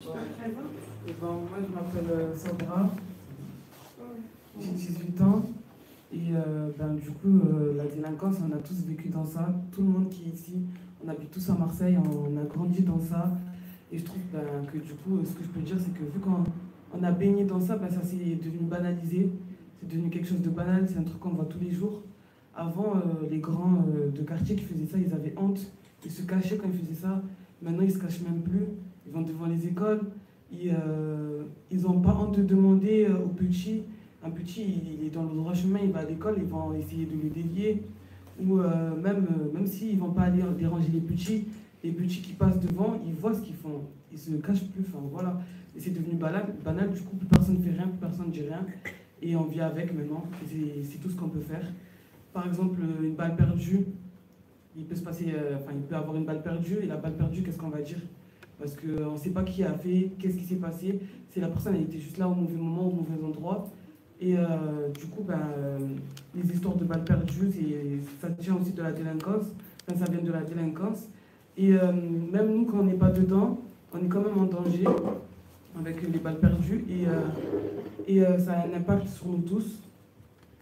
Je me présente. Moi, je m'appelle Sandra, j'ai 18 ans et du coup, la délinquance, on a tous vécu dans ça. Tout le monde qui est ici, on habite tous à Marseille, on a grandi dans ça. Et je trouve que du coup, ce que je peux dire, c'est que vu qu'on a baigné dans ça, ça c'est devenu banalisé, c'est devenu quelque chose de banal, c'est un truc qu'on voit tous les jours. Avant, les grands de quartier qui faisaient ça, ils avaient honte, ils se cachaient quand ils faisaient ça. Maintenant, ils se cachent même plus, ils vont devant les écoles. Ils n'ont pas honte de demander aux petits. Un petit, il est dans le droit chemin, il va à l'école, ils vont essayer de le dévier. Ou même s'ils ne vont pas aller déranger les petits qui passent devant, ils voient ce qu'ils font. Ils ne se cachent plus, voilà. Et c'est devenu banal, du coup, plus personne ne fait rien, plus personne ne dit rien. Et on vit avec maintenant, c'est tout ce qu'on peut faire. Par exemple, une balle perdue, il peut avoir une balle perdue, et la balle perdue, qu'est-ce qu'on va dire? Parce qu'on ne sait pas qui a fait, qu'est-ce qui s'est passé. C'est la personne, elle était juste là au mauvais moment, au mauvais endroit. Et du coup, les histoires de balles perdues, ça tient aussi de la délinquance. Ça vient de la délinquance. Et même nous, quand on n'est pas dedans, on est quand même en danger avec les balles perdues. Et ça a un impact sur nous tous.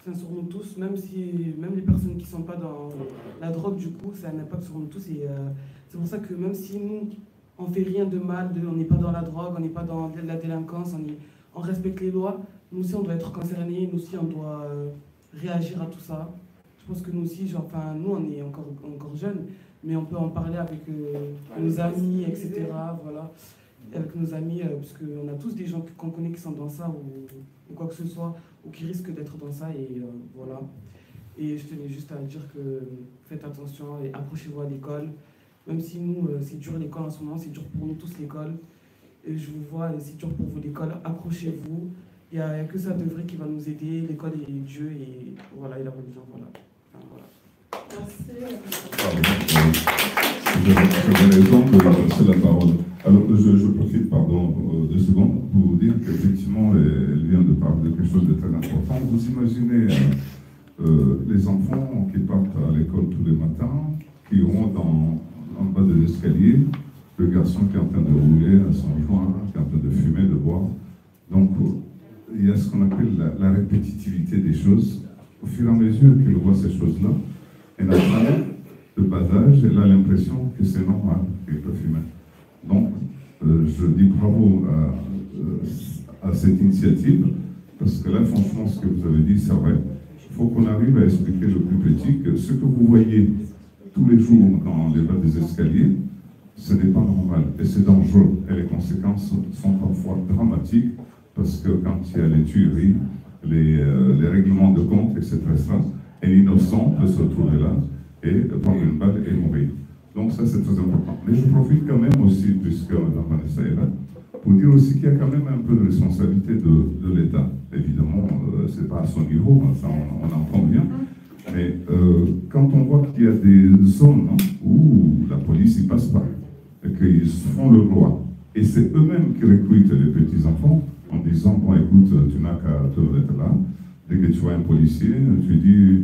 Sur nous tous, même les personnes qui ne sont pas dans la drogue, du coup, ça a un impact sur nous tous. Et c'est pour ça que même si nous, on ne fait rien de mal, on n'est pas dans la drogue, on n'est pas dans la délinquance, on respecte les lois, nous aussi on doit être concernés, nous aussi on doit réagir à tout ça. Je pense que nous aussi, nous on est encore jeunes, mais on peut en parler avec nos amis, etc. Voilà, avec nos amis, parce qu'on a tous des gens qu'on connaît qui sont dans ça ou quoi que ce soit, ou qui risquent d'être dans ça, et voilà. Et je tenais juste à dire que faites attention et accrochez-vous à l'école. Même si nous, c'est dur l'école en ce moment, c'est dur pour nous tous l'école. Et je vous vois, c'est dur pour vous l'école, accrochez-vous. Il n'y a que ça de vrai qui va nous aider, l'école et Dieu, et voilà, et la religion, voilà. Merci. J'ai raison de passer la parole. Alors, je profite, 2 secondes pour vous dire qu'effectivement, elle vient de parler de quelque chose de très important. Vous imaginez les enfants qui partent à l'école tous les matins, qui vont en bas de l'escalier, le garçon qui est en train de rouler à son joint, qui est en train de fumer, de boire. Donc, il y a ce qu'on appelle la répétitivité des choses. Au fur et à mesure qu'il voit ces choses-là, elle n'a pas de bas âge, elle a l'impression que c'est normal qu'il peut fumer. Donc, je dis bravo à cette initiative, parce que là, franchement, ce que vous avez dit, c'est vrai. Il faut qu'on arrive à expliquer le plus petit que ce que vous voyez tous les jours dans les bas des escaliers, ce n'est pas normal et c'est dangereux. Et les conséquences sont parfois dramatiques parce que quand il y a les tueries, les règlements de compte, etc., un innocent peut se retrouver là et prendre une balle et mourir. Donc ça, c'est très important. Mais je profite quand même aussi, puisque Mme Vanessa est là, pour dire aussi qu'il y a quand même un peu de responsabilité de l'État. Évidemment, ce n'est pas à son niveau, ça on entend bien. Mais quand on voit qu'il y a des zones où la police n'y passe pas, et qu'ils font le droit, et c'est eux-mêmes qui recrutent les petits-enfants en disant, bon écoute, tu n'as qu'à te mettre là, dès que tu vois un policier,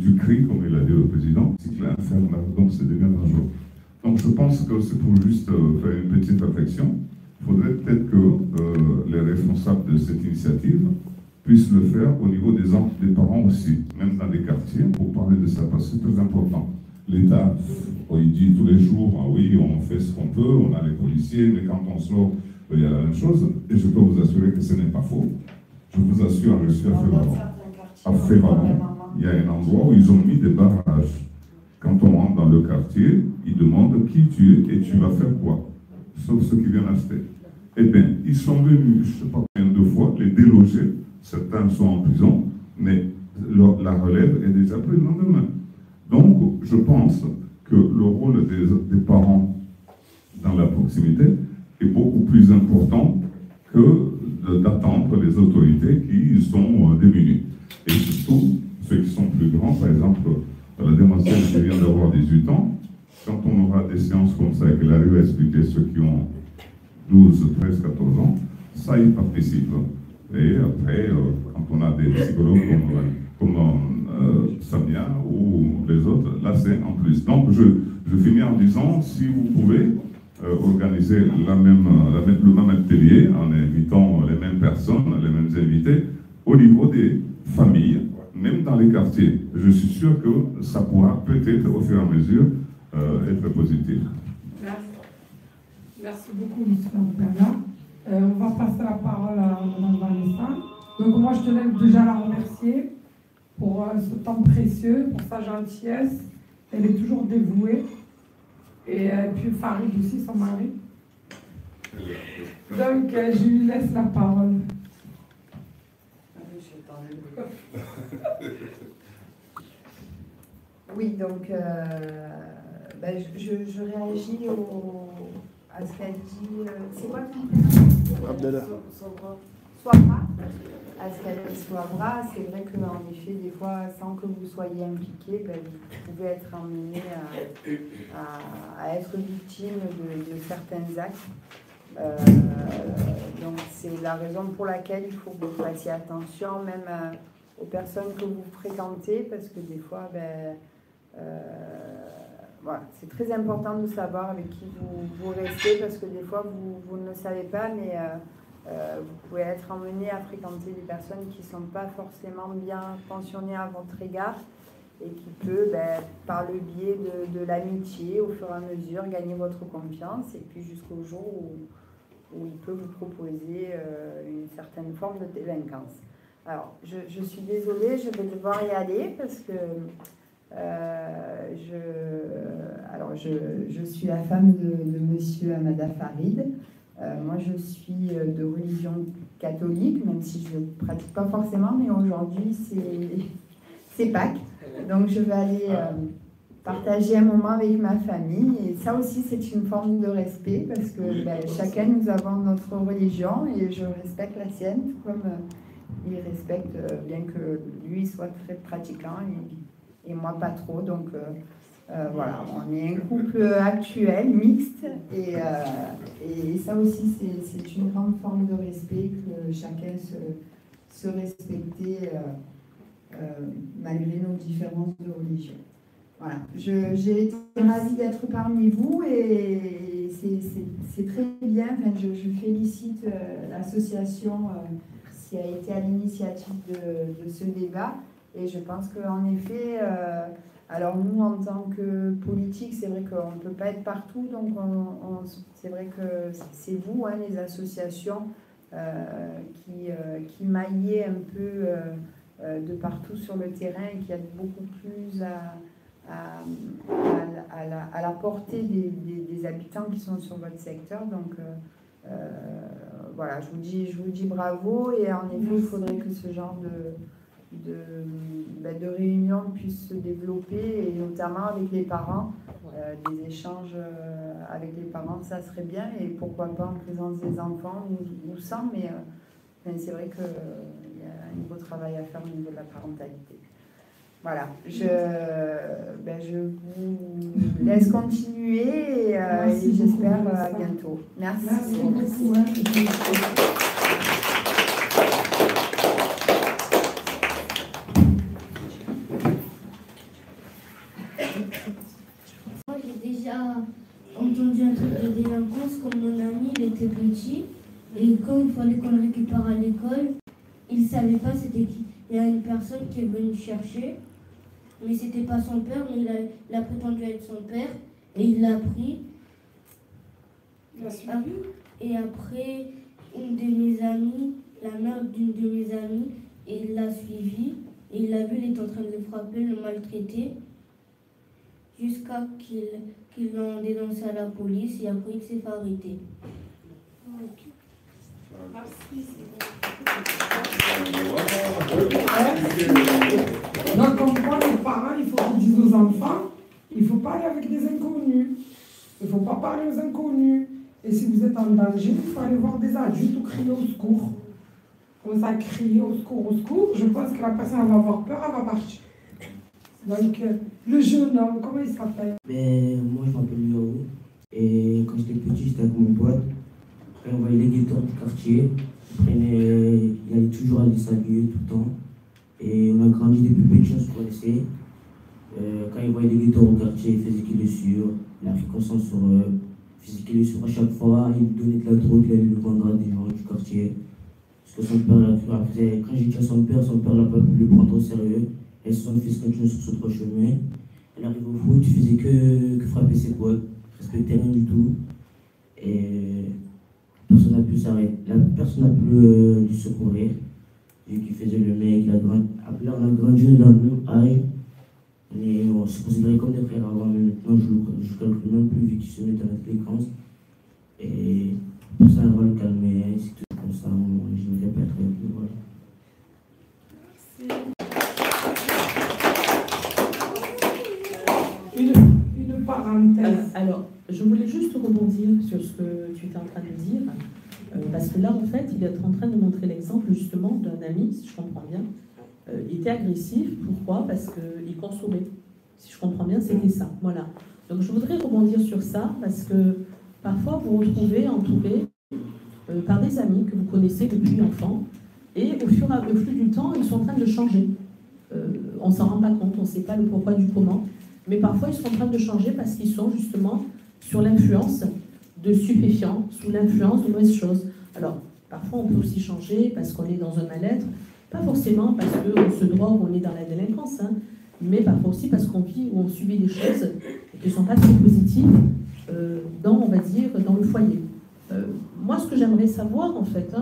tu cries, comme il a dit le président, c'est infernal, donc c'est devient dangereux. Donc je pense que c'est pour juste faire une petite réflexion. Il faudrait peut-être que les responsables de cette initiative puissent le faire au niveau des parents aussi, même dans les quartiers, pour parler de ça, parce que c'est très important. L'État, il dit tous les jours, ah oui, on fait ce qu'on peut, on a les policiers, mais quand on sort, il y a la même chose. Et je peux vous assurer que ce n'est pas faux. Je vous assure, je suis à Févallon, il y a un endroit où ils ont mis des barrages. Quand on rentre dans le quartier, ils demandent qui tu es et tu vas faire quoi, sauf ceux qui viennent acheter. Eh bien, ils sont venus, je ne sais pas combien de fois, les déloger. Certains sont en prison, mais la relève est déjà prise le lendemain. Donc, je pense que le rôle des parents dans la proximité est beaucoup plus important que d'attendre les autorités qui sont démunies. Et surtout, ceux qui sont plus grands, par exemple, la demoiselle qui vient d'avoir 18 ans, quand on aura des séances comme ça et qu'elle arrive à expliquer ceux qui ont 12, 13, 14 ans, ça y participe. Et après, quand on a des psychologues comme Samia ou les autres, là c'est en plus. Donc je finis en disant, si vous pouvez, organiser le même atelier en invitant les mêmes personnes, les mêmes invités, au niveau des familles, même dans les quartiers. Je suis sûr que ça pourra peut-être au fur et à mesure être positif. Merci. Merci beaucoup, M. Bernard. On va passer la parole à Mme Vanessa. Donc moi, je tenais déjà à la remercier pour ce temps précieux, pour sa gentillesse. Elle est toujours dévouée. Et puis Farid aussi, son mari. Donc, je lui laisse la parole. Oui, donc je réagis à ce qu'elle dit. C'est quoi ton prénom? Abdallah. Soibra. À ce qu'elle dit Soibra, c'est vrai qu'en effet, des fois, sans que vous soyez impliqué, vous pouvez être emmené à être victime de certains actes. Donc c'est la raison pour laquelle il faut que vous fassiez attention, même aux personnes que vous fréquentez, parce que des fois, voilà, c'est très important de savoir avec qui vous restez, parce que des fois, vous ne le savez pas, mais vous pouvez être emmené à fréquenter des personnes qui ne sont pas forcément bien pensionnées à votre égard et qui peut, par le biais de l'amitié, au fur et à mesure, gagner votre confiance, et puis jusqu'au jour où il peut vous proposer une certaine forme de délinquance. Alors, je suis désolée, je vais devoir y aller parce que je suis la femme de monsieur Amada Farid. Moi, je suis de religion catholique, même si je ne pratique pas forcément, mais aujourd'hui, c'est Pâques. Donc, je vais aller partager un moment avec ma famille. Et ça aussi, c'est une forme de respect, parce que chacun, nous avons notre religion, et je respecte la sienne, tout comme il respecte, bien que lui soit très pratiquant, et moi pas trop. Donc, voilà, on est un couple actuel, mixte, et ça aussi, c'est une grande forme de respect, que chacun se respecter malgré nos différences de religion. Voilà, j'ai été ravie d'être parmi vous, et c'est très bien. Enfin, je félicite l'association qui a été à l'initiative de ce débat, et je pense qu'en effet, alors nous, en tant que politique, c'est vrai qu'on ne peut pas être partout, donc c'est vrai que c'est vous, hein, les associations, qui maillez un peu de partout sur le terrain, et qui êtes beaucoup plus à la portée des habitants qui sont sur votre secteur. Donc voilà, je vous dis bravo, et en effet, il faudrait que ce genre de réunion puisse se développer, et notamment avec les parents, des échanges avec les parents, ça serait bien, et pourquoi pas en présence des enfants ou sans, mais c'est vrai qu'il y a un nouveau travail à faire au niveau de la parentalité. Voilà, je vous laisse continuer, et j'espère à bientôt. Merci. Merci beaucoup. Moi, j'ai déjà entendu un truc de délinquance quand mon ami il était petit, et quand il fallait qu'on le récupère à l'école, il ne savait pas c'était qui. Il y a une personne qui est venue chercher, mais c'était pas son père, mais il a prétendu être son père, et il l'a pris. Et après, une de mes amies, la mère d'une de mes amies, il l'a suivi, et il l'a vu, il était en train de le frapper, le maltraiter, jusqu'à qu'il l'ont dénoncé à la police, et après il s'est fait arrêter. Donc, comme quoi, les parents, il faut qu'ils disent aux enfants, il ne faut pas aller avec des inconnus. Il ne faut pas parler aux inconnus. Et si vous êtes en danger, il faut aller voir des adultes ou crier au secours. Comme ça, crier au secours, je pense que la personne elle va avoir peur, elle va partir. Donc, le jeune homme, comment il s'appelle? Moi, je m'appelle Yao. Et quand j'étais petit, j'étais avec mon pote. Après, on voyait les guetteurs du quartier. Il allait toujours aller s'habiller tout le temps. Et on a grandi depuis petit, on se connaissait. Quand il voyait les guetteurs au quartier, il faisait qu'il est sûr. Il a pris conscience sur eux. faisait qu'il est sur à chaque fois, il lui donnait de la drogue, il allait le vendre à des gens du quartier. Parce que son père, après, quand j'ai dit à son père l'a pas pu le prendre au sérieux. Et son fils continue sur ce droit chemin. Elle arrive au foot, il faisait que frapper ses potes, respectait rien du tout. Et personne n'a pu s'arrêter, personne n'a pu lui secourir. Vu qu'il faisait le mec, on a grandi dans le même âge. On se considérait comme des frères avant, mais maintenant je ne calcule même plus vu qu'il se met dans la délinquance. Et pour ça, on va le calmer, c'est tout comme ça, je me répéterai. Voilà. Une parenthèse. Alors, je voulais juste rebondir sur ce que tu étais en train de dire, parce que là, en fait, il est en train de montrer l'exemple justement d'un ami, si je comprends bien. Il était agressif, pourquoi? Parce qu'il consommait. Si je comprends bien, c'était ça. Voilà. Donc, je voudrais rebondir sur ça, parce que parfois, vous vous retrouvez entouré par des amis que vous connaissez depuis enfant, et au flux du temps, ils sont en train de changer. On ne s'en rend pas compte, on ne sait pas le pourquoi du comment. Mais parfois, ils sont en train de changer parce qu'ils sont justement sur l'influence de stupéfiants, sous l'influence de mauvaises choses. Alors, parfois, on peut aussi changer parce qu'on est dans un mal-être, pas forcément parce qu'on se drogue ou on est dans la délinquance, hein, mais parfois aussi parce qu'on vit ou on subit des choses qui ne sont pas très positives dans, on va dire, dans le foyer. Moi, ce que j'aimerais savoir, en fait,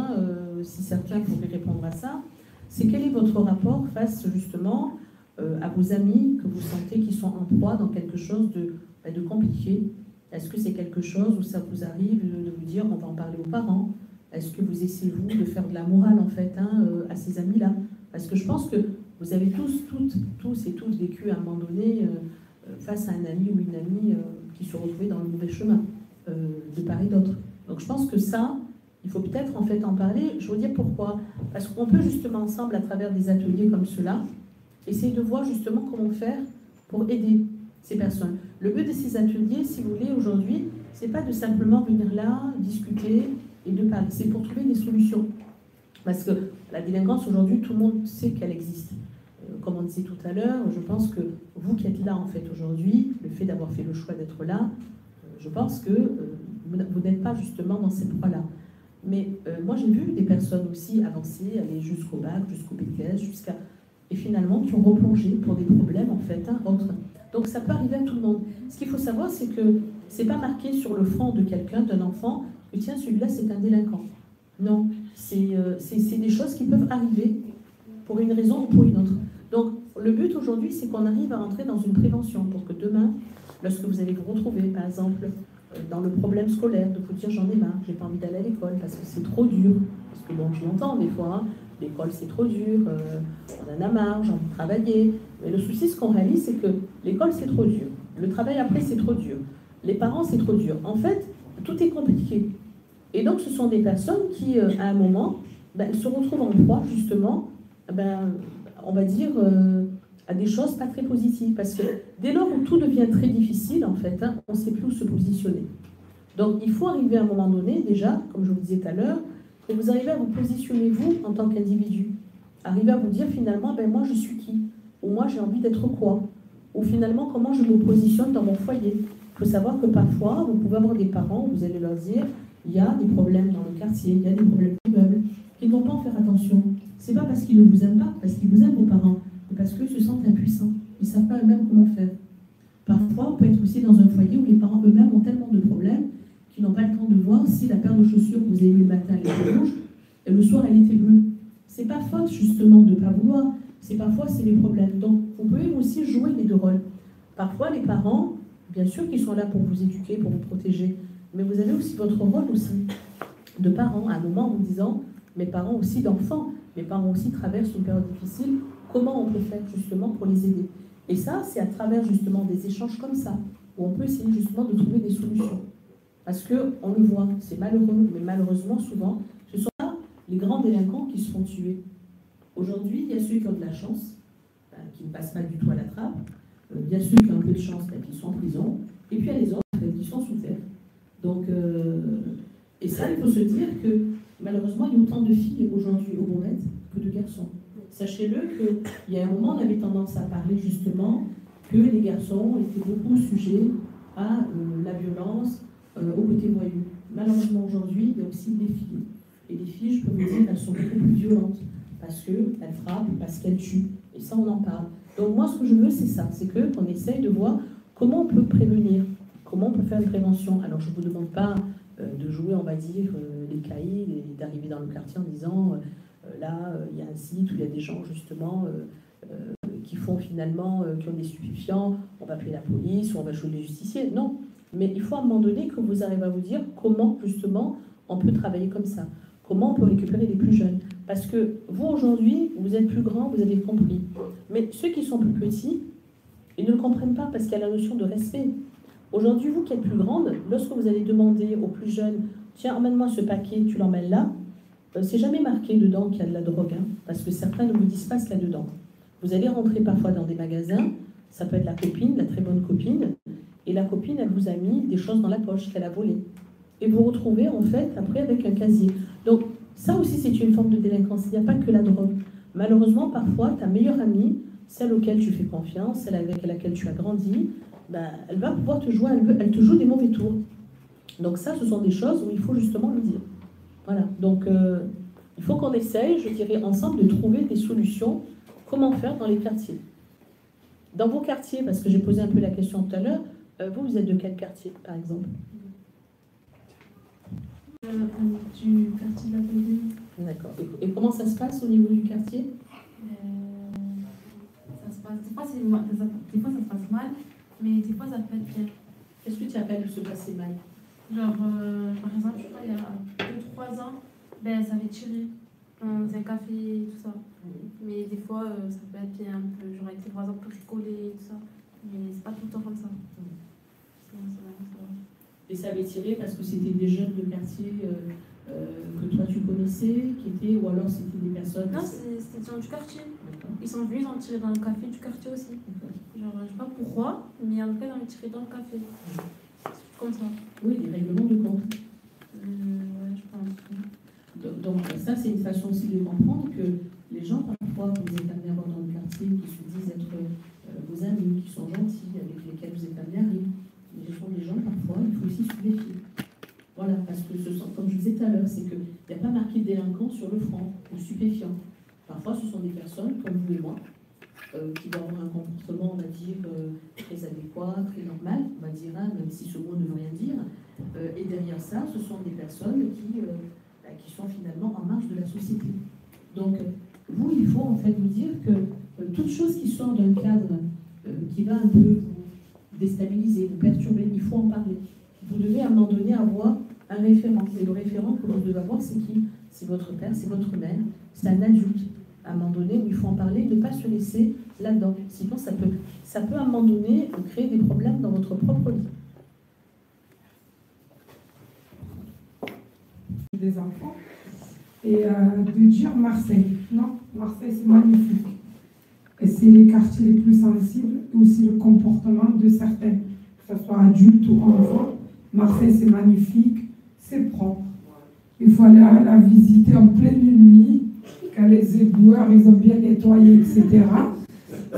si certains pourraient répondre à ça, c'est quel est votre rapport face, justement, à vos amis que vous sentez qui sont en proie dans quelque chose de compliqué. Est-ce que c'est quelque chose où ça vous arrive de vous dire on va en parler aux parents? Est-ce que vous essayez, vous, de faire de la morale, en fait, à ces amis-là? Parce que je pense que vous avez tous et toutes vécu à un moment donné face à un ami ou une amie qui se retrouvait dans le mauvais chemin, de part et d'autre. Donc je pense que ça, il faut peut-être en fait en parler. Je veux dire pourquoi? Parce qu'on peut justement ensemble, à travers des ateliers comme ceux-là, essayer de voir justement comment faire pour aider ces personnes. Le but de ces ateliers, si vous voulez, aujourd'hui, c'est pas de simplement venir là, discuter et de parler, c'est pour trouver des solutions. Parce que la délinquance, aujourd'hui, tout le monde sait qu'elle existe. Comme on disait tout à l'heure, je pense que vous qui êtes là, en fait, aujourd'hui, le fait d'avoir fait le choix d'être là, je pense que vous n'êtes pas justement dans cette voie-là. Mais moi, j'ai vu des personnes aussi avancer, aller jusqu'au bac, jusqu'au BTS, et finalement qui ont replongé pour des problèmes en fait autres. Donc ça peut arriver à tout le monde. Ce qu'il faut savoir, c'est que c'est pas marqué sur le front de quelqu'un, d'un enfant, que tiens, celui-là c'est un délinquant. Non, c'est des choses qui peuvent arriver pour une raison ou pour une autre. Donc le but aujourd'hui, c'est qu'on arrive à entrer dans une prévention pour que demain, lorsque vous allez vous retrouver, par exemple, dans le problème scolaire, de vous dire j'en ai marre, j'ai pas envie d'aller à l'école parce que c'est trop dur. Parce que bon, je l'entends des fois, l'école c'est trop dur, on en a marre, j'ai envie de travailler. Mais le souci, ce qu'on réalise, c'est que l'école c'est trop dur, le travail après c'est trop dur, les parents c'est trop dur. En fait, tout est compliqué. Et donc ce sont des personnes qui, à un moment, se retrouvent en proie justement, on va dire, à des choses pas très positives. Parce que dès lors où tout devient très difficile, en fait, on ne sait plus où se positionner. Donc il faut arriver à un moment donné, déjà, comme je vous disais tout à l'heure, que vous arrivez à vous positionner, vous, en tant qu'individu. Arrivez à vous dire, finalement, moi, je suis qui? Ou moi, j'ai envie d'être quoi? Ou finalement, comment je me positionne dans mon foyer? Il faut savoir que parfois, vous pouvez avoir des parents, vous allez leur dire, il y a des problèmes dans le quartier, il y a des problèmes d'immeubles, qu'ils ne vont pas en faire attention. C'est pas parce qu'ils ne vous aiment pas, parce qu'ils vous aiment, vos parents, mais parce qu'ils se sentent impuissants. Ils ne savent pas eux-mêmes comment faire. Parfois, on peut être aussi dans un foyer où les parents eux-mêmes ont tellement de problèmes qu'ils n'ont pas le temps de voir si la paire de chaussures que vous avez mis le matin elle était rouge et le soir elle était bleue. C'est pas faute justement de ne pas vouloir, c'est parfois c'est les problèmes. Donc vous pouvez aussi jouer les deux rôles. Parfois les parents, bien sûr qu'ils sont là pour vous éduquer, pour vous protéger, mais vous avez aussi votre rôle aussi de parents, à un moment en vous disant, mes parents aussi d'enfants, mes parents aussi traversent une période difficile, comment on peut faire justement pour les aider? Et ça, c'est à travers justement des échanges comme ça, où on peut essayer justement de trouver des solutions. Parce qu'on le voit, c'est malheureux, mais malheureusement souvent, ce sont là les grands délinquants qui se font tuer. Aujourd'hui, il y a ceux qui ont de la chance, qui ne passent pas du tout à la trappe, il y a ceux qui ont un peu de chance, qui sont en prison, et puis il y a les autres qui sont sous terre. Donc, et ça, il faut se dire que malheureusement, il y a autant de filles aujourd'hui au Bourrette que de garçons. Sachez-le qu'il y a un moment, on avait tendance à parler justement que les garçons étaient beaucoup sujets à la violence, au côté voyou. Malheureusement, aujourd'hui, il y a aussi des filles. Et les filles, je peux vous dire, elles sont beaucoup plus violentes parce qu'elles frappent, parce qu'elles tuent. Et ça, on en parle. Donc moi, ce que je veux, c'est ça, c'est qu'on essaye de voir comment on peut prévenir, comment on peut faire une prévention. Alors, je ne vous demande pas de jouer, on va dire, les caïds et d'arriver dans le quartier en disant là, il y a un site où il y a des gens, justement, qui font finalement, qui ont des stupéfiants, on va appeler la police ou on va jouer les justiciers. Non, mais il faut à un moment donné que vous arrivez à vous dire comment, justement, on peut travailler comme ça. Comment on peut récupérer les plus jeunes. Parce que vous, aujourd'hui, vous êtes plus grands, vous avez compris. Mais ceux qui sont plus petits, ils ne le comprennent pas parce qu'il y a la notion de respect. Aujourd'hui, vous qui êtes plus grande, lorsque vous allez demander aux plus jeunes, tiens, emmène-moi ce paquet, tu l'emmènes là, c'est jamais marqué dedans qu'il y a de la drogue, hein, parce que certains ne vous disent pas ce qu'il y a dedans. Vous allez rentrer parfois dans des magasins, ça peut être la copine, la très bonne copine, et la copine, elle vous a mis des choses dans la poche qu'elle a volées. Et vous vous retrouvez, en fait, après avec un casier. Donc, ça aussi, c'est une forme de délinquance. Il n'y a pas que la drogue. Malheureusement, parfois, ta meilleure amie, celle auquel tu fais confiance, celle avec laquelle tu as grandi, ben, elle va pouvoir te jouer, elle te joue des mauvais tours. Donc ça, ce sont des choses où il faut justement le dire. Voilà. Donc, il faut qu'on essaye, je dirais, ensemble, de trouver des solutions. Comment faire dans les quartiers. Dans vos quartiers, parce que j'ai posé un peu la question tout à l'heure, vous êtes de quel quartier, par exemple? Du quartier de la Polynésie. D'accord. Et comment ça se passe au niveau du quartier? Ça se passe, des fois ça se passe mal, mais des fois ça peut être bien. Qu'est-ce que tu appelles se passer mal? Genre, par exemple, je crois il y a 2-3 ans, ben, ça avait tiré dans un café et tout ça. Mais des fois, ça peut être bien un peu, genre avec les voisins pour rigoler et tout ça. Mais c'est pas tout le temps comme ça. Et ça avait tiré parce que c'était des jeunes de quartier que toi tu connaissais, qui étaient, ou alors c'était des personnes... Non, c'était des gens du quartier. Ils sont venus, ils ont tiré dans le café du quartier aussi. Genre, je sais pas pourquoi, mais en tout cas, ils ont tiré dans le café. C'est comme ça. Oui, des règlements de compte. Ouais, je pense. Donc ça, c'est une façon aussi de comprendre que les gens, parfois, que vous êtes amenés à voir dans le quartier, qui se disent être vos amis, qui sont gentils, avec lesquels vous êtes amenés à rire, mais ce sont des gens, parfois, il faut aussi se méfier. Voilà, parce que, comme je disais tout à l'heure, c'est qu'il n'y a pas marqué délinquant sur le front, ou stupéfiant. Parfois, ce sont des personnes, comme vous et moi, qui vont avoir un comportement, on va dire, très adéquat, très normal, on va dire, hein, même si ce mot ne veut rien dire. Et derrière ça, ce sont des personnes qui sont finalement en marge de la société. Donc, vous, il faut en fait vous dire que toute chose qui sort d'un cadre qui va un peu vous déstabiliser, vous perturber, il faut en parler. Vous devez à un moment donné avoir un référent. Et le référent que vous devez avoir, c'est qui? C'est votre père, c'est votre mère, c'est un adulte. À un moment donné où il faut en parler, ne pas se laisser là-dedans. Sinon, ça peut à un moment donné créer des problèmes dans votre propre vie. Des enfants et de dire Marseille. Non, Marseille c'est magnifique. Et c'est les quartiers les plus sensibles et aussi le comportement de certains, que ce soit adultes ou enfants. Marseille c'est magnifique, c'est propre. Il faut aller la visiter en pleine nuit, quand les éboueurs ils ont bien nettoyé, etc.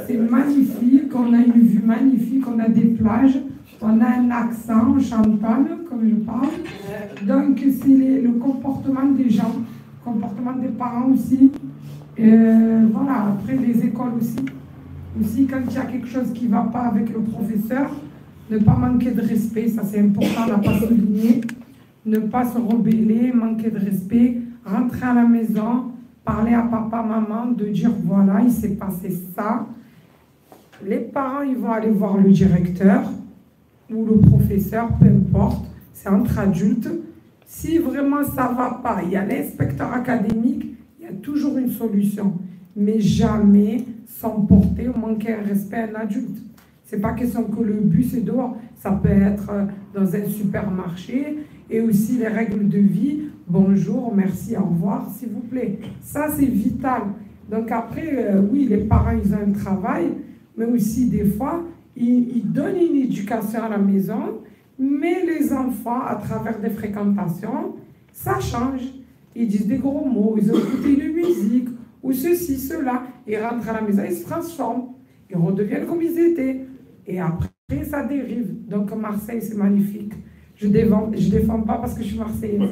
C'est magnifique, on a une vue magnifique, on a des plages, on a un accent champagne, comme je parle. Donc, c'est le comportement des gens, le comportement des parents aussi. Voilà, après les écoles aussi. Aussi, quand il y a quelque chose qui ne va pas avec le professeur, ne pas manquer de respect, ça c'est important à ne pas souligner. Ne pas se rebeller, manquer de respect, rentrer à la maison, parler à papa, maman, de dire voilà, il s'est passé ça. Les parents, ils vont aller voir le directeur ou le professeur, peu importe, c'est entre adultes. Si vraiment ça ne va pas, il y a l'inspecteur académique, il y a toujours une solution. Mais jamais s'emporter ou manquer un respect à un adulte. Ce n'est pas question que le bus est dehors, ça peut être dans un supermarché et aussi les règles de vie, bonjour, merci, au revoir, s'il vous plaît. Ça, c'est vital. Donc après, oui, les parents, ils ont un travail, mais aussi des fois, ils donnent une éducation à la maison, mais les enfants, à travers des fréquentations, ça change. Ils disent des gros mots, ils ont écouté une musique, ou ceci, cela. Ils rentrent à la maison, ils se transforment. Ils redeviennent comme ils étaient. Et après, ça dérive. Donc Marseille, c'est magnifique. Je défends pas parce que je suis marseillaise.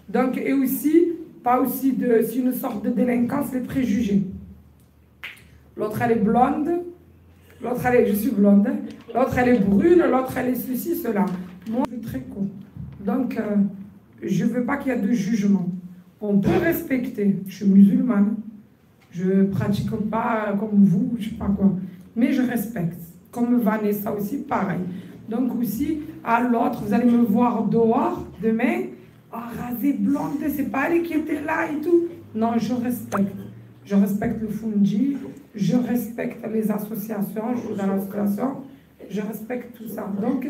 Donc, et aussi, c'est une sorte de délinquance, les préjugés. L'autre, elle est blonde. L'autre, je suis blonde. Hein. L'autre, elle est brune. L'autre, elle est ceci, cela. Moi, je suis très court. Donc, je ne veux pas qu'il y ait de jugement. On peut respecter. Je suis musulmane. Je ne pratique pas comme vous, je ne sais pas quoi. Mais je respecte. Comme Vanessa aussi, pareil. Donc aussi, à l'autre, vous allez me voir dehors, demain, rasée blonde, c'est pas elle qui était là et tout. Non, je respecte. Je respecte le Fundi, je respecte les associations, je suis dans l'association, je respecte tout ça. Donc,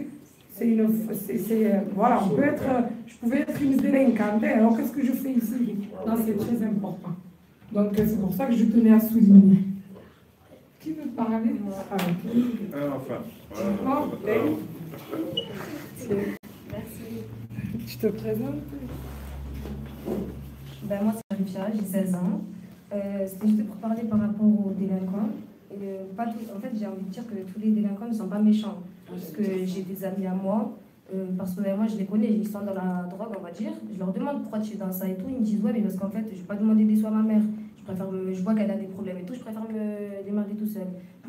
voilà, je pouvais être une délinquante, alors qu'est-ce que je fais ici? Non, c'est très important. Donc, c'est pour ça que je tenais à souligner. Qui veut parler? Merci. Tu te présentes? Moi, c'est Arifia, j'ai 16 ans. C'était juste pour parler par rapport aux délinquants. Pas tous, en fait, j'ai envie de dire que tous les délinquants ne sont pas méchants. Parce que j'ai des amis à moi, personnellement, je les connais, ils sont dans la drogue, on va dire. Je leur demande pourquoi tu es dans ça et tout. Ils me disent, ouais, mais parce qu'en fait, je ne vais pas demander des soins à ma mère. Je vois qu'elle a des problèmes et tout, je préfère me démerder tout seul.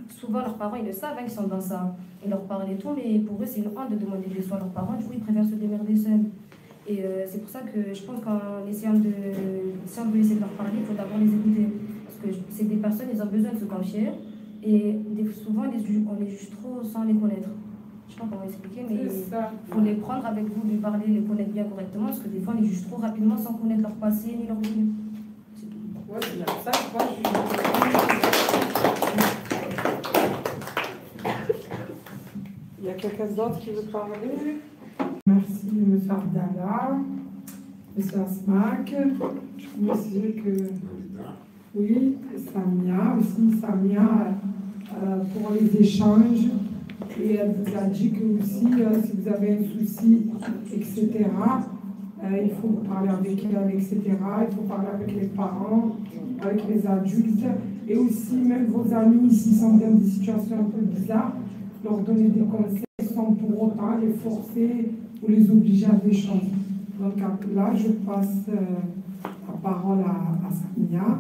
Souvent, leurs parents, ils le savent, qu'ils sont dans ça. Ils leur parlent et tout, mais pour eux, c'est une honte de demander des soins à leurs parents. Du coup, ils préfèrent se démerder seuls. Et c'est pour ça que je pense qu'en essayant de, si on veut essayer de leur parler, il faut d'abord les écouter. Parce que c'est des personnes, ils ont besoin de se confier. Et souvent, on les juge trop sans les connaître. Je ne sais pas comment expliquer, mais il faut les prendre avec vous, lui parler, les connaître bien correctement. Parce que des fois, on les juge trop rapidement sans connaître leur passé ni leur vie. Ouais, c'est ça, je crois. Il y a quelqu'un d'autre qui veut parler? Merci, M. Abdallah, M. Asmak. Monsieur que... Oui, Samia aussi, pour les échanges. Et elle vous a dit que aussi, si vous avez un souci, etc., il faut parler avec elle, etc. Il faut parler avec les parents, avec les adultes. Et aussi, même vos amis, s'ils sont dans des situations un peu bizarres, leur donner des conseils sans pour autant les forcer ou les obliger à des choses. Donc là, je passe la parole à Samia.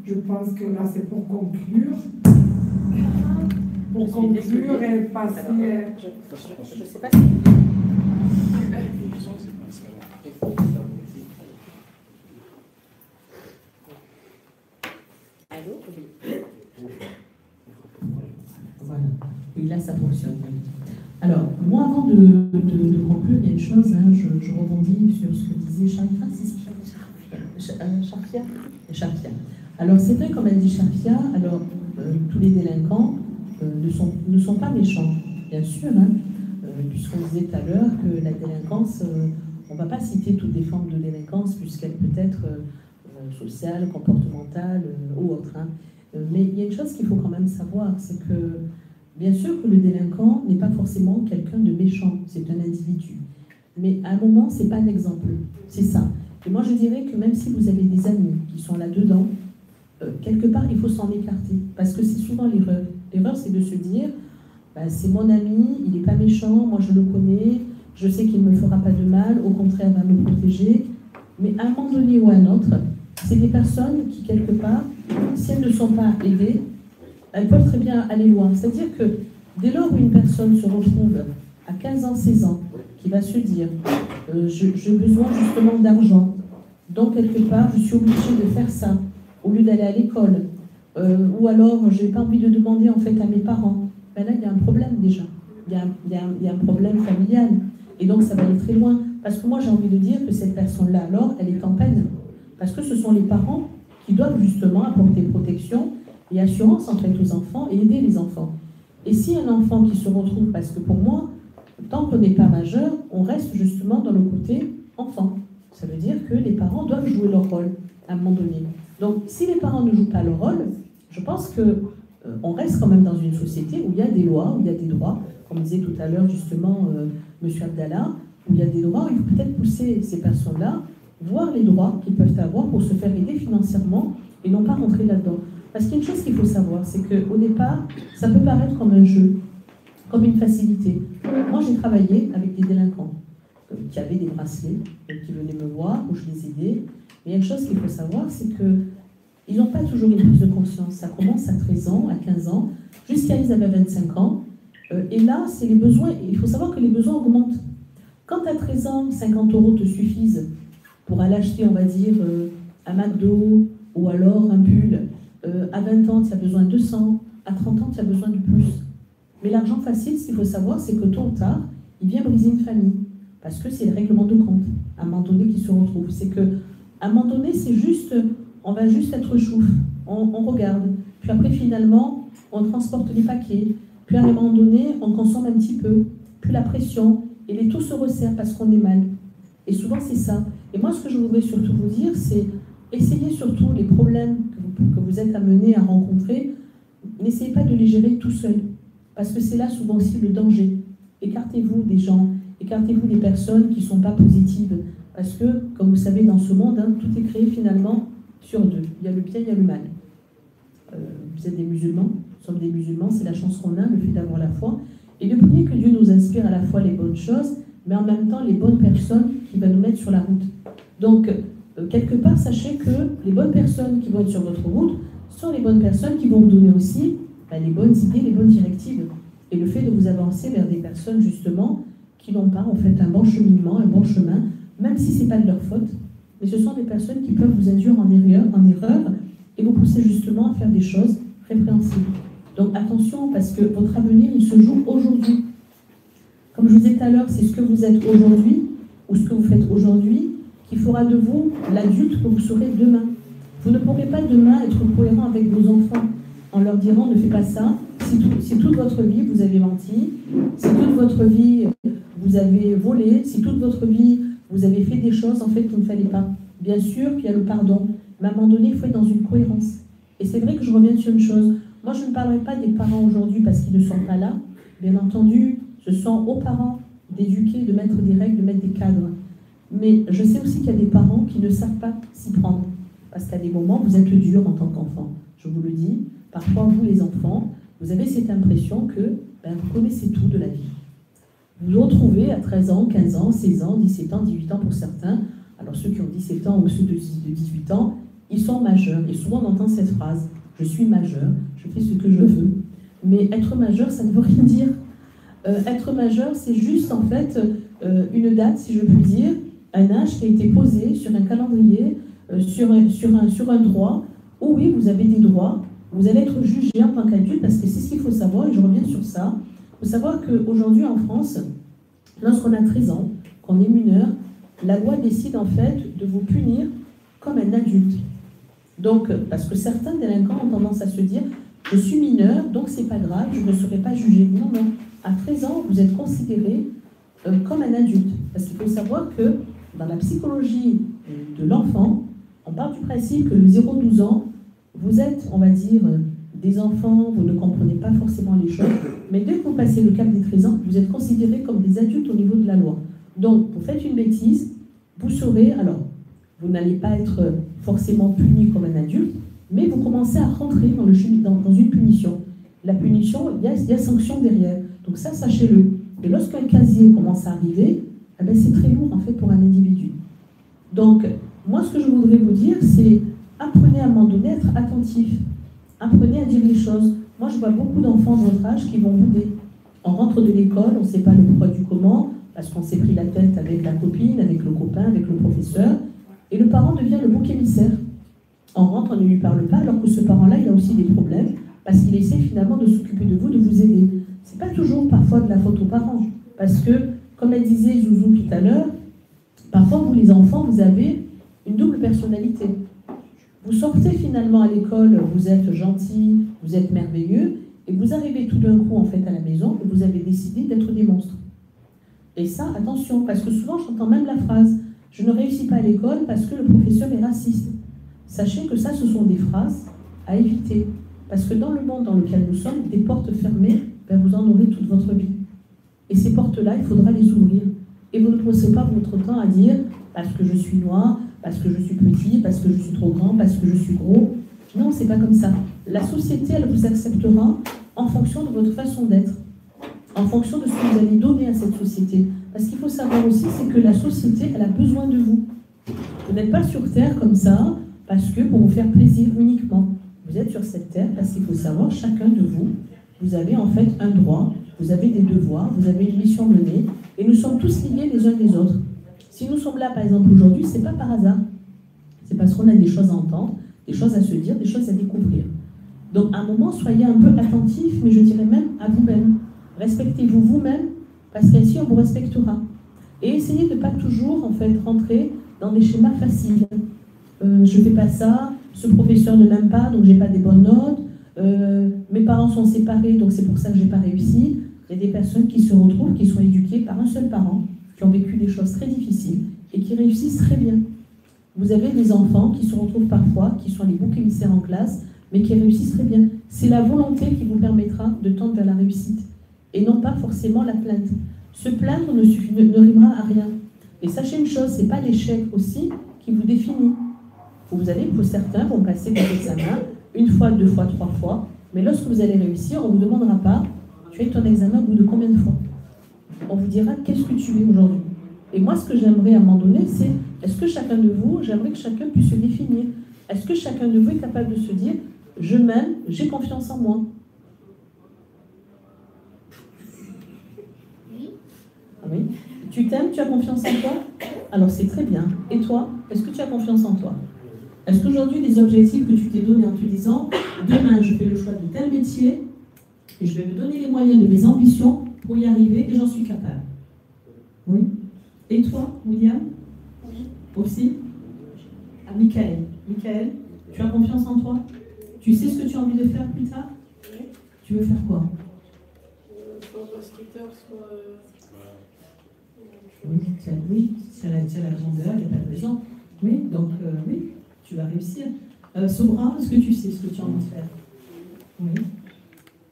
Je pense que là, c'est pour conclure. Pour conclure et passer... Je ne sais pas si... Allô? Voilà. Oui, là, ça fonctionne. Alors, moi, avant de conclure, il y a une chose, je rebondis sur ce que disait Charfia. Alors, c'est vrai, comme elle dit Charfia, alors, tous les délinquants ne sont pas méchants, bien sûr, puisqu'on disait tout à l'heure que la délinquance, on ne va pas citer toutes les formes de délinquance, puisqu'elle peut être sociale, comportementale ou autre. Mais il y a une chose qu'il faut quand même savoir, c'est que bien sûr que le délinquant n'est pas forcément quelqu'un de méchant, c'est un individu. Mais à un moment, ce n'est pas un exemple, c'est ça. Et moi, je dirais que même si vous avez des amis qui sont là-dedans, quelque part, il faut s'en écarter, parce que c'est souvent l'erreur. L'erreur, c'est de se dire, c'est mon ami, il n'est pas méchant, moi je le connais, je sais qu'il ne me fera pas de mal, au contraire, il va me protéger. Mais à un moment donné ou à un autre, c'est des personnes qui, quelque part, si elles ne sont pas aidées, elles peuvent très bien aller loin. C'est-à-dire que dès lors où une personne se retrouve à 15 ans, 16 ans, qui va se dire j'ai besoin justement d'argent, donc quelque part je suis obligée de faire ça, au lieu d'aller à l'école, ou alors je n'ai pas envie de demander en fait à mes parents, là il y a un problème déjà, il y a un problème familial, et donc ça va aller très loin, parce que moi j'ai envie de dire que cette personne-là alors, elle est en peine, parce que ce sont les parents qui doivent justement apporter protection et assurance en fait aux enfants et aider les enfants. Et si un enfant qui se retrouve, parce que pour moi, tant qu'on n'est pas majeur, on reste justement dans le côté enfant. Ça veut dire que les parents doivent jouer leur rôle à un moment donné. Donc si les parents ne jouent pas leur rôle, je pense qu'on reste quand même dans une société où il y a des lois, où il y a des droits, comme disait tout à l'heure justement M. Abdallah, où il y a des droits, où il faut peut-être pousser ces personnes-là, voir les droits qu'ils peuvent avoir pour se faire aider financièrement et non pas rentrer là-dedans. Parce qu'il y a une chose qu'il faut savoir, c'est qu'au départ, ça peut paraître comme un jeu, comme une facilité. Moi, j'ai travaillé avec des délinquants. qui avaient des bracelets, donc qui venaient me voir, où je les aidais. Mais il y a une chose qu'il faut savoir, c'est qu'ils n'ont pas toujours une prise de conscience. Ça commence à 13 ans, à 15 ans, jusqu'à ils avaient 25 ans. Et là, c'est les besoins. Il faut savoir que les besoins augmentent. Quand à 13 ans, 50 € te suffisent pour aller acheter, on va dire, un McDo ou alors un pull, à 20 ans, tu as besoin de 200, à 30 ans, tu as besoin de plus. Mais l'argent facile, ce qu'il faut savoir, c'est que tôt ou tard, il vient briser une famille. Parce que c'est le règlement de compte, à un moment donné, qui se retrouve. C'est qu'à un moment donné, c'est juste, on va juste être chouf, on regarde. Puis après, finalement, on transporte les paquets. Puis à un moment donné, on consomme un petit peu. Puis la pression, et les taux se resserrent parce qu'on est mal. Et souvent, c'est ça. Et moi, ce que je voudrais surtout vous dire, c'est essayez surtout les problèmes que vous êtes amenés à rencontrer. N'essayez pas de les gérer tout seul. Parce que c'est là souvent aussi le danger. Écartez-vous des gens, écartez-vous des personnes qui ne sont pas positives. Parce que, comme vous savez, dans ce monde, tout est créé finalement sur deux. Il y a le bien, il y a le mal. Vous êtes des musulmans, nous sommes des musulmans, c'est la chance qu'on a, le fait d'avoir la foi. Et de prier que Dieu nous inspire à la fois les bonnes choses, mais en même temps les bonnes personnes qui vont nous mettre sur la route. Donc, quelque part, sachez que les bonnes personnes qui vont être sur votre route sont les bonnes personnes qui vont vous donner aussi les bonnes idées, les bonnes directives. Et le fait de vous avancer vers des personnes, justement, qui n'ont pas, en fait, un bon cheminement, un bon chemin, même si ce n'est pas de leur faute, mais ce sont des personnes qui peuvent vous induire en erreur et vous pousser justement à faire des choses répréhensibles. Donc attention, parce que votre avenir, il se joue aujourd'hui. Comme je vous disais tout à l'heure, c'est ce que vous êtes aujourd'hui, ou ce que vous faites aujourd'hui, qui fera de vous l'adulte que vous serez demain. Vous ne pourrez pas demain être cohérent avec vos enfants en leur disant ne fais pas ça, si toute votre vie vous avez menti, si toute votre vie vous avez volé, si toute votre vie vous avez fait des choses en fait qu'il ne fallait pas. Bien sûr qu'il y a le pardon, mais à un moment donné, il faut être dans une cohérence. Et c'est vrai que je reviens sur une chose. Moi, je ne parlerai pas des parents aujourd'hui parce qu'ils ne sont pas là. Bien entendu, ce sont aux parents d'éduquer, de mettre des règles, de mettre des cadres. Mais je sais aussi qu'il y a des parents qui ne savent pas s'y prendre. Parce qu'à des moments, vous êtes dur en tant qu'enfant. Je vous le dis, parfois, vous les enfants, vous avez cette impression que vous connaissez tout de la vie. Vous vous retrouvez à 13 ans, 15 ans, 16 ans, 17 ans, 18 ans pour certains. Alors ceux qui ont 17 ans ou ceux de 18 ans, ils sont majeurs. Et souvent on entend cette phrase, je suis majeur, je fais ce que je veux. Mais être majeur, ça ne veut rien dire. Être majeur, c'est juste en fait une date, si je puis dire, un âge qui a été posé sur un calendrier, sur un droit, où oui, vous avez des droits, vous allez être jugé en tant qu'adulte, parce que c'est ce qu'il faut savoir, et je reviens sur ça. Il faut savoir qu'aujourd'hui en France, lorsqu'on a 13 ans, qu'on est mineur, la loi décide en fait de vous punir comme un adulte. Donc, parce que certains délinquants ont tendance à se dire « je suis mineur, donc c'est pas grave, je ne serai pas jugé ». Non, non. À 13 ans, vous êtes considéré comme un adulte. Parce qu'il faut savoir que dans la psychologie de l'enfant, on part du principe que le 0-12 ans, vous êtes, on va dire, des enfants, vous ne comprenez pas forcément les choses, mais dès que vous passez le cap des 13 ans, vous êtes considérés comme des adultes au niveau de la loi. Donc, vous faites une bêtise, vous saurez, alors, vous n'allez pas être forcément puni comme un adulte, mais vous commencez à rentrer dans une punition. La punition, il y a sanction derrière. Donc ça, sachez-le. Et lorsqu'un casier commence à arriver, eh bien, c'est très lourd, en fait, pour un individu. Donc, moi, ce que je voudrais vous dire, c'est apprenez à un moment donné à être attentif. Apprenez à dire les choses. Moi, je vois beaucoup d'enfants de votre âge qui vont bouder. On rentre de l'école, on ne sait pas le pourquoi du comment, parce qu'on s'est pris la tête avec la copine, avec le copain, avec le professeur, et le parent devient le bouc émissaire. On rentre, on ne lui parle pas, alors que ce parent-là, il a aussi des problèmes, parce qu'il essaie finalement de s'occuper de vous, de vous aider. Ce n'est pas toujours parfois de la faute aux parents, parce que, comme elle disait Zouzou tout à l'heure, parfois, vous les enfants, vous avez une double personnalité. Vous sortez finalement à l'école, vous êtes gentil, vous êtes merveilleux, et vous arrivez tout d'un coup en fait à la maison et vous avez décidé d'être des monstres. Et ça, attention, parce que souvent j'entends même la phrase « je ne réussis pas à l'école parce que le professeur est raciste ». Sachez que ça, ce sont des phrases à éviter, parce que dans le monde dans lequel nous sommes, des portes fermées, ben vous en aurez toute votre vie. Et ces portes-là, il faudra les ouvrir. Et vous ne passez pas votre temps à dire « parce que je suis noir », parce que je suis petit, parce que je suis trop grand, parce que je suis gros. Non, c'est pas comme ça. La société, elle vous acceptera en fonction de votre façon d'être, en fonction de ce que vous allez donner à cette société. Parce qu'il faut savoir aussi, c'est que la société, elle a besoin de vous. Vous n'êtes pas sur Terre comme ça, parce que pour vous faire plaisir uniquement. Vous êtes sur cette Terre parce qu'il faut savoir, chacun de vous, vous avez en fait un droit, vous avez des devoirs, vous avez une mission menée, et nous sommes tous liés les uns des autres. Si nous sommes là, par exemple, aujourd'hui, ce n'est pas par hasard. C'est parce qu'on a des choses à entendre, des choses à se dire, des choses à découvrir. Donc, à un moment, soyez un peu attentifs, mais je dirais même à vous-même. Respectez-vous vous-même, parce qu'ainsi, on vous respectera. Et essayez de ne pas toujours, en fait, rentrer dans des schémas faciles. Je ne fais pas ça, ce professeur ne m'aime pas, donc je n'ai pas des bonnes notes. Mes parents sont séparés, donc c'est pour ça que je n'ai pas réussi. Il y a des personnes qui se retrouvent, qui sont éduquées par un seul parent, qui ont vécu des choses très difficiles et qui réussissent très bien. Vous avez des enfants qui se retrouvent parfois, qui sont les boucs émissaires en classe, mais qui réussissent très bien. C'est la volonté qui vous permettra de tendre vers la réussite, et non pas forcément la plainte. Se plaindre ne rimera à rien. Et sachez une chose, ce n'est pas l'échec aussi qui vous définit. Vous allez, pour certains, vont passer des examens, 1 fois, 2 fois, 3 fois, mais lorsque vous allez réussir, on ne vous demandera pas, tu as eu ton examen au bout de combien de fois? On vous dira, qu'est-ce que tu es aujourd'hui? Et moi, ce que j'aimerais à un moment donné, c'est, est-ce que chacun de vous, j'aimerais que chacun puisse se définir. Est-ce que chacun de vous est capable de se dire, je m'aime, j'ai confiance en moi? Oui. Tu t'aimes, tu as confiance en toi? Alors c'est très bien. Et toi, est-ce que tu as confiance en toi? Est-ce qu'aujourd'hui, les objectifs que tu t'es donnés en te disant, demain, je fais le choix de tel métier, et je vais me donner les moyens de mes ambitions pour y arriver, et j'en suis capable? Oui. Et toi, William? Oui. Aussi? Ah, Michael. Michael, tu as confiance en toi? Tu sais ce que tu as envie de faire plus tard? Oui. Tu veux faire quoi? Soit basketteur, soit... Oui, c'est la grandeur, il n'y a pas de raison. Oui, donc oui, tu vas réussir. Sobra, est-ce que tu sais ce que tu as envie de faire? Oui.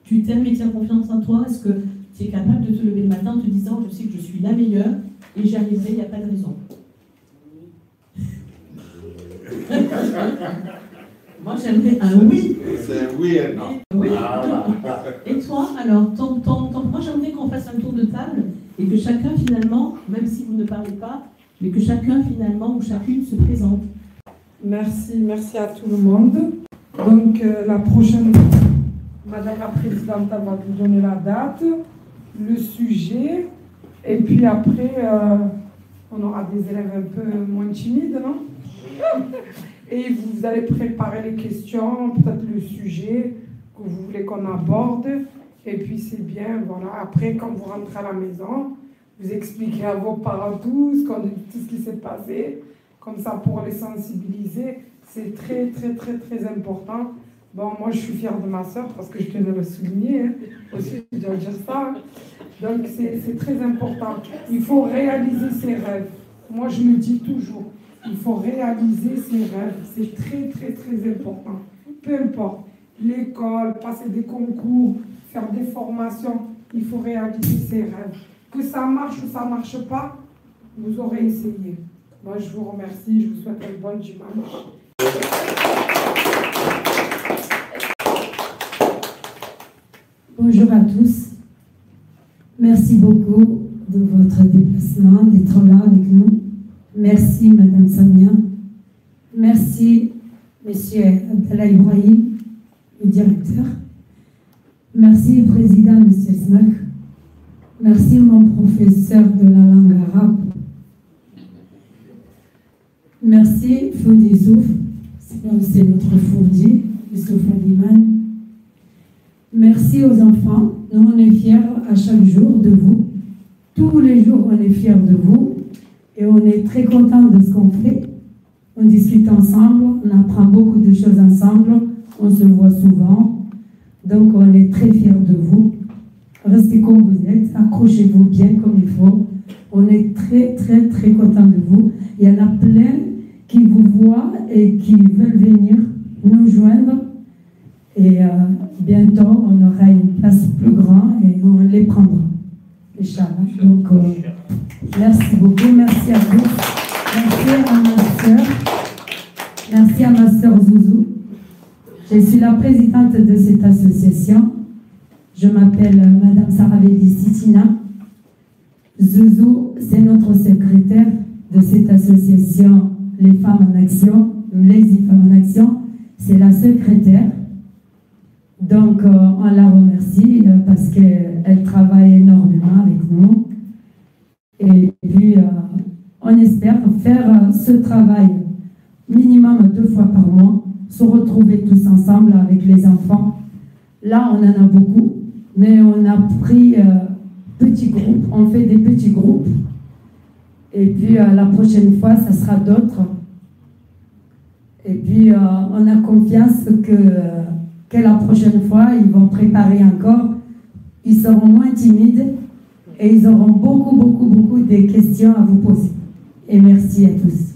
Tu t'aimes et tu as confiance en toi? Est-ce que tu es capable de te lever le matin en te disant, je sais que je suis la meilleure et j'y arriverai, il n'y a pas de raison? Moi, j'aimerais un oui. C'est un oui et non. Oui. Et toi, alors, moi, j'aimerais qu'on fasse un tour de table et que chacun, finalement, même si vous ne parlez pas, mais que chacun, finalement, ou chacune se présente. Merci à tout le monde. Donc, la prochaine, Madame la Présidente, elle va vous donner la date, le sujet, et puis après, on aura des élèves un peu moins timides, non? Et vous allez préparer les questions, peut-être le sujet que vous voulez qu'on aborde. Et puis c'est bien, voilà. Après, quand vous rentrez à la maison, vous expliquez à vos parents tout ce qui s'est passé. Comme ça, pour les sensibiliser, c'est très, très, très, très important. Bon, moi, je suis fière de ma soeur parce que je tenais à le souligner. Hein. Aussi, je dois dire ça. Donc, c'est très important. Il faut réaliser ses rêves. Moi, je le dis toujours. Il faut réaliser ses rêves. C'est très, très, très important. Peu importe. L'école, passer des concours, faire des formations, il faut réaliser ses rêves. Que ça marche ou ça ne marche pas, vous aurez essayé. Moi, je vous remercie. Je vous souhaite un bon dimanche. Bonjour à tous. Merci beaucoup de votre déplacement, d'être là avec nous. Merci, Madame Samia. Merci, Monsieur Abdallah Ibrahim, le directeur. Merci, Président, Monsieur Smak. Merci, mon professeur de la langue arabe. Merci, Foudi Souf. C'est notre Foudi, Monsieur Foudiman. Merci aux enfants. Nous, on est fiers à chaque jour de vous. Tous les jours, on est fiers de vous. Et on est très contents de ce qu'on fait. On discute ensemble, on apprend beaucoup de choses ensemble, on se voit souvent. Donc, on est très fiers de vous. Restez comme vous êtes, accrochez-vous bien comme il faut. On est très, très, très contents de vous. Il y en a plein qui vous voient et qui veulent venir nous joindre. Et bientôt, on aura une place plus grande et on les prendra. Inch'Allah. Donc, merci beaucoup, merci à vous. Merci à ma soeur. Merci à ma soeur Zouzou. Je suis la présidente de cette association. Je m'appelle Madame Saraveli Sitina. Zouzou, c'est notre secrétaire de cette association Les Femmes en Action, les Femmes en Action, c'est la secrétaire. Donc, on la remercie parce qu'elle travaille énormément avec nous. Et puis, on espère faire ce travail minimum 2 fois par mois, se retrouver tous ensemble avec les enfants. Là, on en a beaucoup, mais on a pris petits groupes, on fait des petits groupes. Et puis, la prochaine fois, ça sera d'autres. Et puis, on a confiance que la prochaine fois, ils vont préparer encore. Ils seront moins timides et ils auront beaucoup de questions à vous poser. Et merci à tous.